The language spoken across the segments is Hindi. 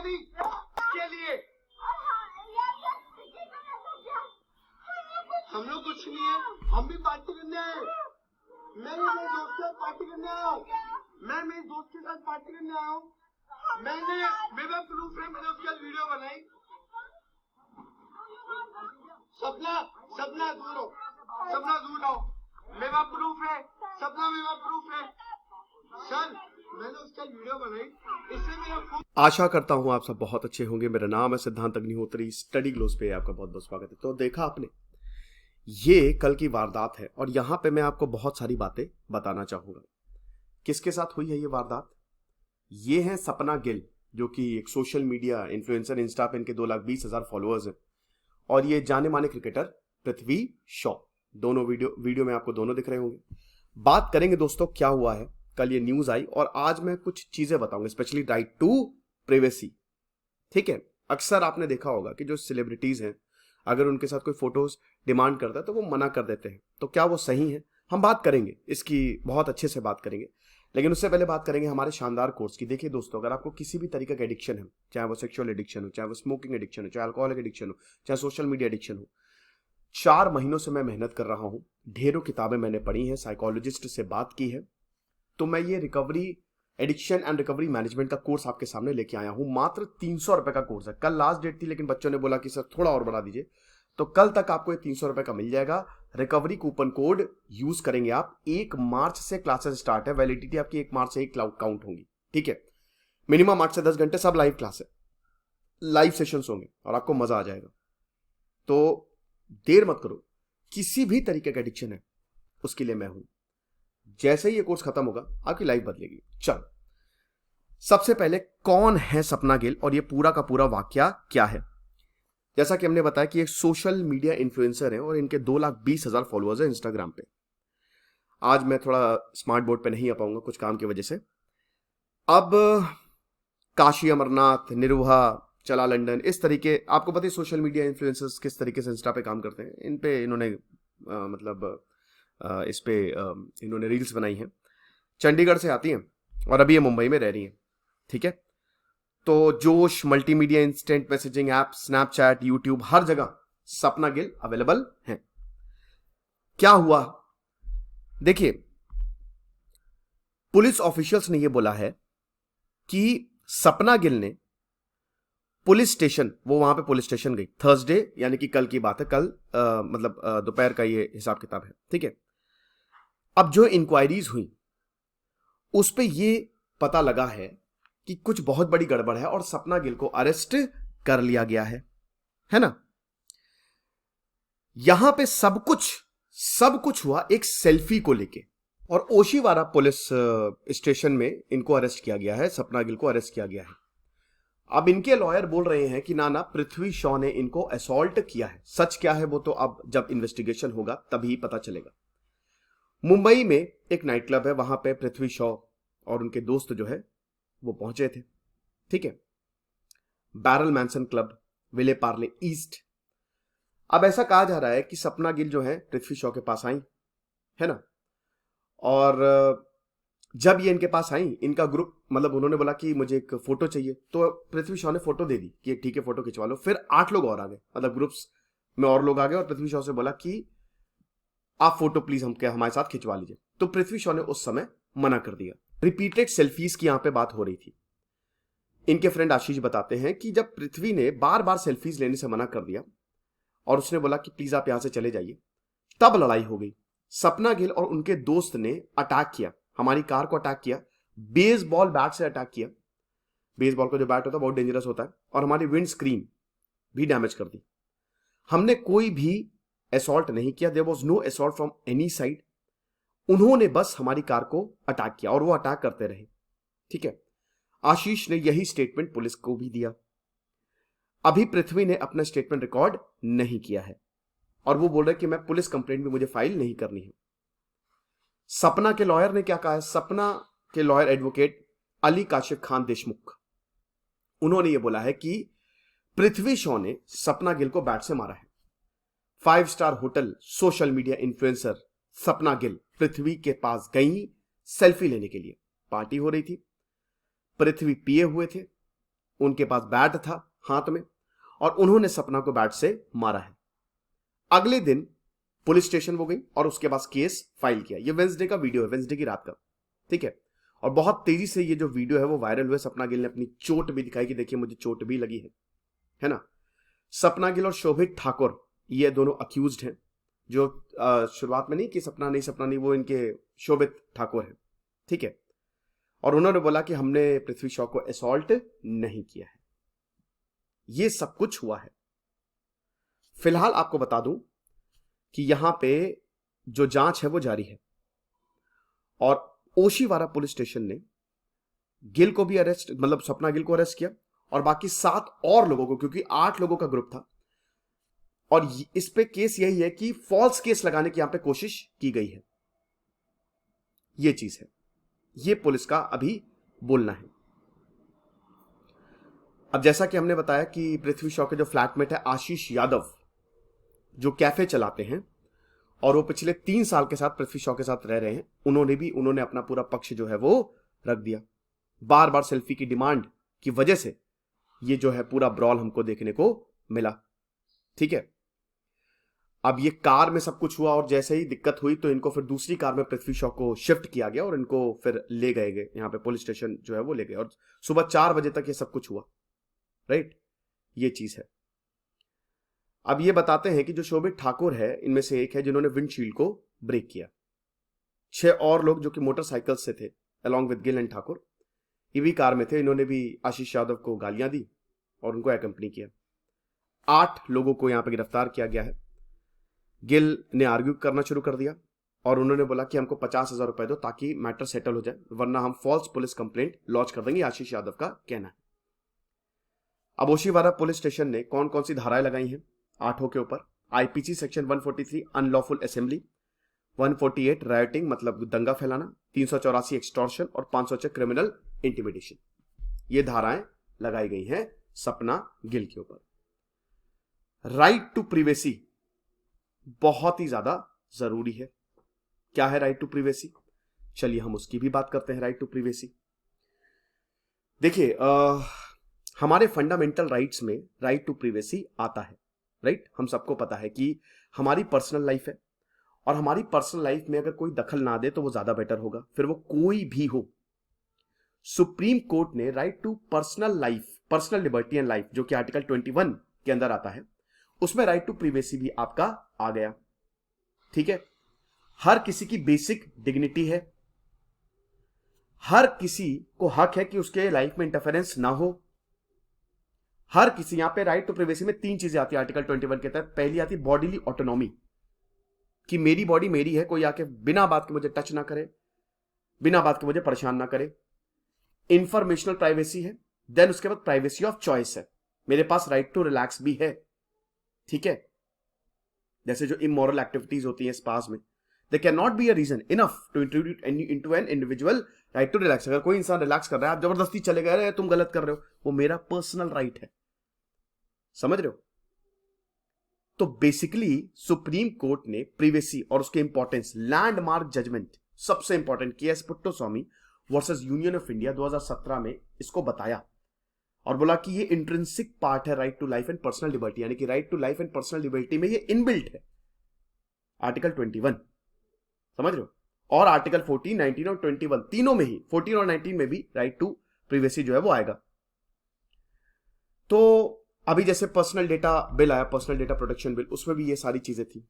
नहीं इसके लिए। हम लोग कुछ नहीं है, हम भी पार्टी करने आए। मैं मेरे दोस्त के साथ पार्टी करने आया हूँ। मैं मेरे दोस्त के साथ पार्टी करने आया हूँ। मैंने मेरा प्रूफ है, मैंने उसके साथ वीडियो बनाई। सपना सपना दूर हो, सपना दूर आओ। मेरा प्रूफ है, सपना मेरा प्रूफ है सर। मैंने उसका वीडियो बनाई, इससे मेरा। आशा करता हूं आप सब बहुत अच्छे होंगे। मेरा नाम है सिद्धांत अग्निहोत्री। स्टडी ग्लोस पे आपका बहुत बहुत स्वागत है। तो देखा आपने, ये कल की वारदात है और यहां पे मैं आपको बहुत सारी बातें बताना चाहूंगा। किसके साथ हुई है ये वारदात? ये है सपना गिल, जो कि एक सोशल मीडिया इन्फ्लुएंसर। इंस्टा पे इनके 2,20,000 फॉलोअर्स हैं। और ये जाने माने क्रिकेटर पृथ्वी शॉ। दोनों वीडियो में आपको दोनों दिख रहे होंगे। बात करेंगे दोस्तों क्या हुआ है। कल ये न्यूज आई और आज मैं कुछ चीजें बताऊंगा, स्पेशली राइट टू प्राइवेसी। ठीक है, अक्सर आपने देखा होगा कि जो सेलिब्रिटीज हैं, अगर उनके साथ कोई फोटोज डिमांड करता है तो वो मना कर देते हैं। तो क्या वो सही है? हम बात करेंगे इसकी, बहुत अच्छे से बात करेंगे। लेकिन उससे पहले बात करेंगे हमारे शानदार कोर्स की। देखिए दोस्तों, अगर आपको किसी भी तरीके का एडिक्शन है, चाहे वो सेक्सुअल एडिक्शन हो, चाहे वो स्मोकिंग एडिक्शन हो, चाहे अल्कोहलिक एडिक्शन हो, चाहे सोशल मीडिया एडिक्शन हो, 4 महीनों से मैं मेहनत कर रहा हूं। ढेरों किताबें मैंने पढ़ी हैं, साइकोलॉजिस्ट से बात की है। तो मैं ये recovery, addiction and recovery management का कोर्स आपके सामने लेके आया हूं। मात्र 300 रुपए का कोर्स है। कल लास्ट डेट थी, लेकिन बच्चों ने बोला कि सर थोड़ा और बढ़ा दीजिए, तो कल तक आपको ये 300 रुपए का मिल जाएगा। रिकवरी कूपन कोड यूज करेंगे आप। 1 मार्च से क्लासेस स्टार्ट है। वैलिडिटी आपकी 1 मार्च से ही काउंट होंगी। ठीक है, मिनिमम 8 से 10 घंटे, सब लाइव क्लास है, लाइव सेशंस होंगे और आपको मजा आ जाएगा। तो देर मत करो। किसी भी तरीके का एडिक्शन है, उसके लिए मैं हूं। जैसे ही ये कोर्स खत्म होगा, आपकी लाइफ बदलेगी। चलो, सबसे पहले कौन है सपना गिल और ये पूरा का पूरा वाकया क्या है? जैसा कि हमने बताया कि एक सोशल मीडिया इन्फ्लुएंसर है और इनके 2,20,000 फॉलोअर्स है इंस्टाग्राम पे। आज मैं थोड़ा स्मार्ट बोर्ड पे नहीं आ पाऊंगा कुछ काम की वजह से। अब काशी अमरनाथ, निरुहा, चला लंदन, इस तरीके, आपको पता है सोशल मीडिया इन्फ्लुएंसर्स किस तरीके से इंस्टा पे काम करते हैं। इन पे इन्होंने इस पे इन्होंने रील्स बनाई हैं। चंडीगढ़ से आती हैं और अभी ये मुंबई में रह रही हैं। ठीक है, तो Josh multimedia, instant messaging app, Snapchat, YouTube, हर जगह सपना गिल अवेलेबल है। क्या हुआ देखिए, पुलिस ऑफिशियल्स ने यह बोला है कि सपना गिल ने पुलिस स्टेशन, वो वहां पे पुलिस स्टेशन गई थर्सडे, यानी कि कल की बात है। कल दोपहर का ये हिसाब किताब है। ठीक है, अब जो इंक्वायरीज हुई उस पे ये पता लगा है कि कुछ बहुत बड़ी गड़बड़ है और सपना गिल को अरेस्ट कर लिया गया है ना। यहां पे सब कुछ हुआ एक सेल्फी को लेके, और ओशीवारा पुलिस स्टेशन में इनको अरेस्ट किया गया है, सपना गिल को अरेस्ट किया गया है। अब इनके लॉयर बोल रहे हैं कि ना पृथ्वी शॉ ने इनको असॉल्ट किया है। सच क्या है वो तो अब जब इन्वेस्टिगेशन होगा तभी पता चलेगा। मुंबई में एक नाइट क्लब है, वहां पे पृथ्वी शॉ और उनके दोस्त जो है वो पहुंचे थे। ठीक है, barrel मैंसन club, Vile Parle east. अब ऐसा कहा जा रहा है कि सपना गिल जो है पृथ्वी शॉ के पास आई है ना, और जब ये इनके पास आई, इनका ग्रुप, मतलब उन्होंने बोला कि मुझे एक फोटो चाहिए, तो पृथ्वी शॉ ने फोटो दे दी कि ठीक है फोटो खिंचवा लो। फिर 8 लोग और आ गए, मतलब ग्रुप्स में और लोग आ गए, और पृथ्वी शॉ से बोला कि आप फोटो प्लीज हमारे साथ खिंचवा लीजिए। तो पृथ्वी शॉ ने उस समय मना कर दिया। रिपीटेड सेल्फीज की यहां पे बात हो रही थी। इनके फ्रेंड आशीष बताते हैं कि जब पृथ्वी ने बार बार सेल्फीज लेने से मना कर दिया और उसने बोला कि प्लीज आप यहां से चले जाइए, तब लड़ाई हो गई। सपना गिल और उनके दोस्त ने अटैक किया, हमारी कार को अटैक किया, बेसबॉल बैट से अटैक किया। बेसबॉल का जो बैट होता है बहुत डेंजरस होता है, और हमारी विंड स्क्रीन भी डैमेज कर दी। हमने कोई भी असॉल्ट नहीं किया, there was no assault from any side. उन्होंने बस हमारी कार को अटैक किया और वो अटैक करते रहे। ठीक है, आशीष ने यही स्टेटमेंट पुलिस को भी दिया। अभी पृथ्वी ने अपना स्टेटमेंट रिकॉर्ड नहीं किया है और वो बोल रहे कि मैं पुलिस कंप्लेंट भी मुझे फाइल नहीं करनी है। सपना के लॉयर ने क्या कहा है? सपना के लॉयर एडवोकेट अली काशिफ खान देशमुख, उन्होंने ये बोला है कि पृथ्वी शॉ ने सपना गिल को बैट से मारा है। 5 star hotel social media influencer सपना गिल पृथ्वी के पास गई सेल्फी लेने के लिए। पार्टी हो रही थी, पृथ्वी पिए हुए थे, उनके पास बैट था हाथ में और उन्होंने सपना को बैट से मारा है। अगले दिन पुलिस स्टेशन वो गई और उसके बाद केस फाइल किया। ये वेंसडे का वीडियो है, वेंसडे की रात का, ठीक है। और बहुत तेजी से ये जो वीडियो है वो वायरल हुए। सपना गिल ने अपनी चोट भी दिखाई कि देखिए मुझे चोट भी लगी है ना। सपना गिल और शोभित ठाकुर ये दोनों अक्यूज्ड हैं, जो शुरुआत में नहीं कि सपना नहीं, वो इनके शोभित ठाकुर हैं, ठीक है। और उन्होंने बोला कि हमने पृथ्वी शॉ को असॉल्ट नहीं किया है। ये सब कुछ हुआ है। फिलहाल आपको बता दूं कि यहां पे जो जांच है वो जारी है और ओशीवारा पुलिस स्टेशन ने गिल को भी अरेस्ट, मतलब सपना गिल को अरेस्ट किया और बाकी 7 और लोगों को, क्योंकि 8 लोगों का ग्रुप था। और इस पे केस यही है कि फॉल्स केस लगाने की यहां पे कोशिश की गई है। ये चीज है, ये पुलिस का अभी बोलना है। अब जैसा कि हमने बताया कि पृथ्वी शॉ के जो फ्लैटमेट है आशीष यादव, जो कैफे चलाते हैं और वो पिछले 3 साल के साथ पृथ्वी शॉ के साथ रह रहे हैं, उन्होंने अपना पूरा पक्ष जो है वो रख दिया। बार बार सेल्फी की डिमांड की वजह से ये जो है पूरा ब्रॉल हमको देखने को मिला, ठीक है। अब ये कार में सब कुछ हुआ और जैसे ही दिक्कत हुई तो इनको फिर दूसरी कार में पृथ्वी शॉ को शिफ्ट किया गया और इनको फिर ले गए यहाँ पे पुलिस स्टेशन जो है वो ले गए और सुबह 4 बजे तक ये सब कुछ हुआ, राइट। ये चीज है। अब ये बताते हैं कि जो शोभित ठाकुर है इनमें से एक है जिन्होंने विंडशील्ड को ब्रेक किया। 6 और लोग जो कि मोटरसाइकिल से थे along with Gill and Thakur, ये भी कार में थे, इन्होंने भी आशीष यादव को गालियां दी और उनको एक्कम्पनी किया। 8 लोगों को यहां पर गिरफ्तार किया गया है। गिल ने आर्ग्यू करना शुरू कर दिया और उन्होंने बोला कि हमको 50,000 रुपए दो ताकि मैटर सेटल हो जाए, वरना हम फॉल्स पुलिस कंप्लेंट लॉन्च कर देंगे, आशीष यादव का कहना है। अब ओशीवारा पुलिस स्टेशन ने कौन कौन सी धाराएं लगाई हैं 8 के ऊपर? IPC section 143 unlawful assembly, 148 writing मतलब दंगा फैलाना, 384 एक्सटॉर्शन और 506 क्रिमिनल इंटिमिडेशन। ये धाराएं लगाई गई हैं सपना गिल के ऊपर। राइट टू प्रिवेसी बहुत ही ज्यादा जरूरी है। क्या है राइट टू प्रिवेसी? चलिए हम उसकी भी बात करते हैं। राइट टू प्रिवेसी, देखिए हमारे फंडामेंटल राइट्स में राइट टू प्रिवेसी आता है, राइट। हम सबको पता है कि हमारी पर्सनल लाइफ है और हमारी पर्सनल लाइफ में अगर कोई दखल ना दे तो वो ज्यादा बेटर होगा, फिर वो कोई भी हो। सुप्रीम कोर्ट ने right to personal life, personal liberty and life, जो कि आर्टिकल 21 के अंदर आता है, उसमें राइट टू प्रिवेसी भी आपका आ गया, ठीक है। हर किसी की बेसिक डिग्निटी है, हर किसी को हक है कि उसके लाइफ में इंटरफेरेंस ना हो। हर किसी, यहां पे राइट टू प्रिवेसी में 3 चीजें आती है आर्टिकल 21 के तहत। पहली आती है बॉडीली ऑटोनॉमी, कि मेरी बॉडी मेरी है, कोई आके बिना बात के मुझे टच ना करे, बिना बात के मुझे परेशान ना करे। इंफॉर्मेशनल प्राइवेसी है। देन उसके बाद प्राइवेसी ऑफ चॉइस है, मेरे पास राइट टू रिलैक्स भी है, ठीक है। जैसे जो इमोरल एक्टिविटीज होती हैं स्पास में, they can not be a reason enough to introduce into an individual right to relax. अगर कोई इंसान रिलैक्स कर रहा है, आप जबरदस्ती चले गए, तुम गलत कर रहे हो, वो मेरा पर्सनल राइट है, समझ रहे हो। तो बेसिकली सुप्रीम कोर्ट ने प्रिवेसी और उसके इंपॉर्टेंस, लैंडमार्क जजमेंट सबसे important KS Puttaswamy versus Union of India 2017 में इसको बताया और बोला कि ये इंट्रिंसिक पार्ट है right to life and personal liberty, यानी कि right to life and personal liberty में ये इनबिल्ट है आर्टिकल 21, समझ रहे हो। और आर्टिकल 14, 19 और 21 तीनों में ही, 14 और 19 में भी राइट टू प्रिवेसी जो है वो आएगा। तो अभी जैसे पर्सनल डेटा बिल आया, पर्सनल डेटा प्रोटेक्शन बिल, उसमें भी ये सारी चीजें थी।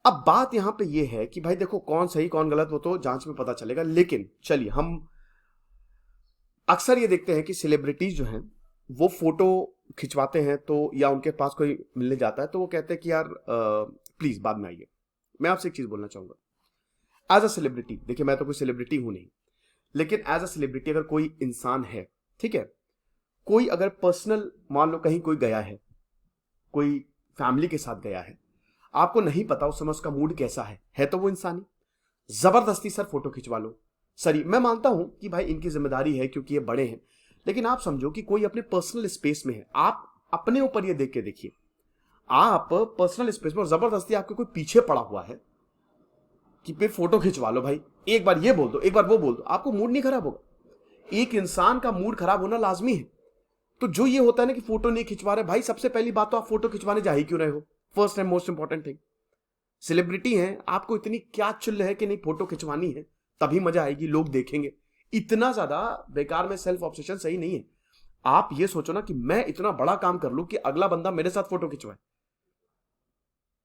अब बात यहां पे ये है कि भाई देखो कौन सही कौन गलत वो तो जांच में पता चलेगा, लेकिन चलिए हम अक्सर ये देखते हैं कि सेलिब्रिटीज जो हैं वो फोटो खिंचवाते हैं तो, या उनके पास कोई मिलने जाता है तो वो कहते हैं कि यार प्लीज बाद में आइए। मैं आपसे एक चीज बोलना चाहूंगा, एज अ सेलिब्रिटी, देखिए मैं तो कोई सेलिब्रिटी हूं नहीं, लेकिन एज अ सेलिब्रिटी अगर कोई इंसान है, ठीक है, कोई अगर पर्सनल, मान लो कहीं कोई गया है, कोई फैमिली के साथ गया है, आपको नहीं पता उस समय उसका मूड कैसा है तो वो इंसान ही जबरदस्ती सर फोटो खिंचवा लो। सर मैं मानता हूं कि भाई इनकी जिम्मेदारी है क्योंकि ये बड़े हैं, लेकिन आप समझो कि कोई अपने पर्सनल स्पेस में है, आप अपने ऊपर ये देख के देखिए, आप पर्सनल स्पेस में और जबरदस्ती आपके कोई पीछे पड़ा हुआ है कि फिर फोटो खिंचवा लो। भाई एक बार ये बोल दो, एक बार वो बोल दो, आपको मूड नहीं खराब होगा? एक इंसान का मूड खराब होना लाजमी है। तो जो ये होता है ना कि फोटो नहीं खिंचवा रहे, भाई सबसे पहली बात तो आप फोटो खिंचवाने जा ही क्यों रहे हो? First and most important thing, celebrity हैं, आपको इतनी क्या चुल है कि नहीं फोटो खिंचवानी है, तभी मजा आएगी, लोग देखेंगे। इतना ज्यादा बेकार में सेल्फ ऑब्सेशन सही नहीं है। आप ये सोचो ना कि मैं इतना बड़ा काम कर लूं कि अगला बंदा मेरे साथ फोटो खिंचवाए,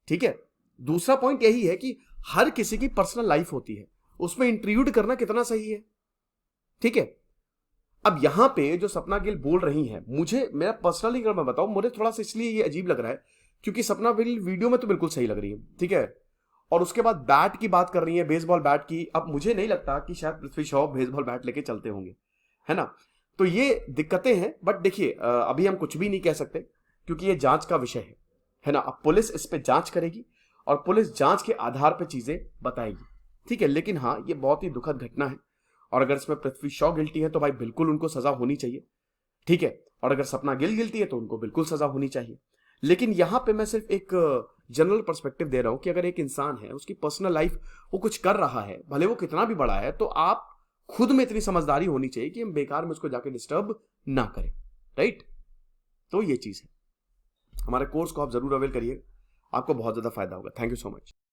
ठीक है। दूसरा पॉइंट यही है कि हर किसी की पर्सनल लाइफ होती है, उसमें इंट्रूड करना कितना सही है, ठीक है। अब यहां पे जो सपना गिल बोल रही हैं, मुझे, मेरा पर्सनली अगर मैं बताऊं, मुझे थोड़ा सा इसलिए ये अजीब लग रहा है क्योंकि सपना गिल वीडियो में तो बिल्कुल सही लग रही है, ठीक है, और उसके बाद बैट की बात कर रही है, बेसबॉल बैट की। अब मुझे नहीं लगता कि शायद पृथ्वी शॉ बेसबॉल बैट लेके चलते होंगे, है ना। तो ये दिक्कतें हैं, बट देखिए अभी हम कुछ भी नहीं कह सकते क्योंकि ये जांच का विषय है ना। अब पुलिस इस पे जांच करेगी और पुलिस जांच के आधार पे चीजें बताएगी, ठीक है। लेकिन हाँ, ये बहुत ही दुखद घटना है और अगर इसमें पृथ्वी शॉ गिल्टी है तो भाई बिल्कुल उनको सजा होनी चाहिए, ठीक है। और अगर सपना गिल गिल्टी है तो उनको बिल्कुल सजा होनी चाहिए। लेकिन यहां पे मैं सिर्फ एक जनरल पर्सपेक्टिव दे रहा हूं कि अगर एक इंसान है, उसकी पर्सनल लाइफ, वो कुछ कर रहा है, भले वो कितना भी बड़ा है, तो आप खुद में इतनी समझदारी होनी चाहिए कि हम बेकार में उसको जाके डिस्टर्ब ना करें, राइट। तो ये चीज है। हमारे कोर्स को आप जरूर अवेल करिए, आपको बहुत ज्यादा फायदा होगा। Thank you so much.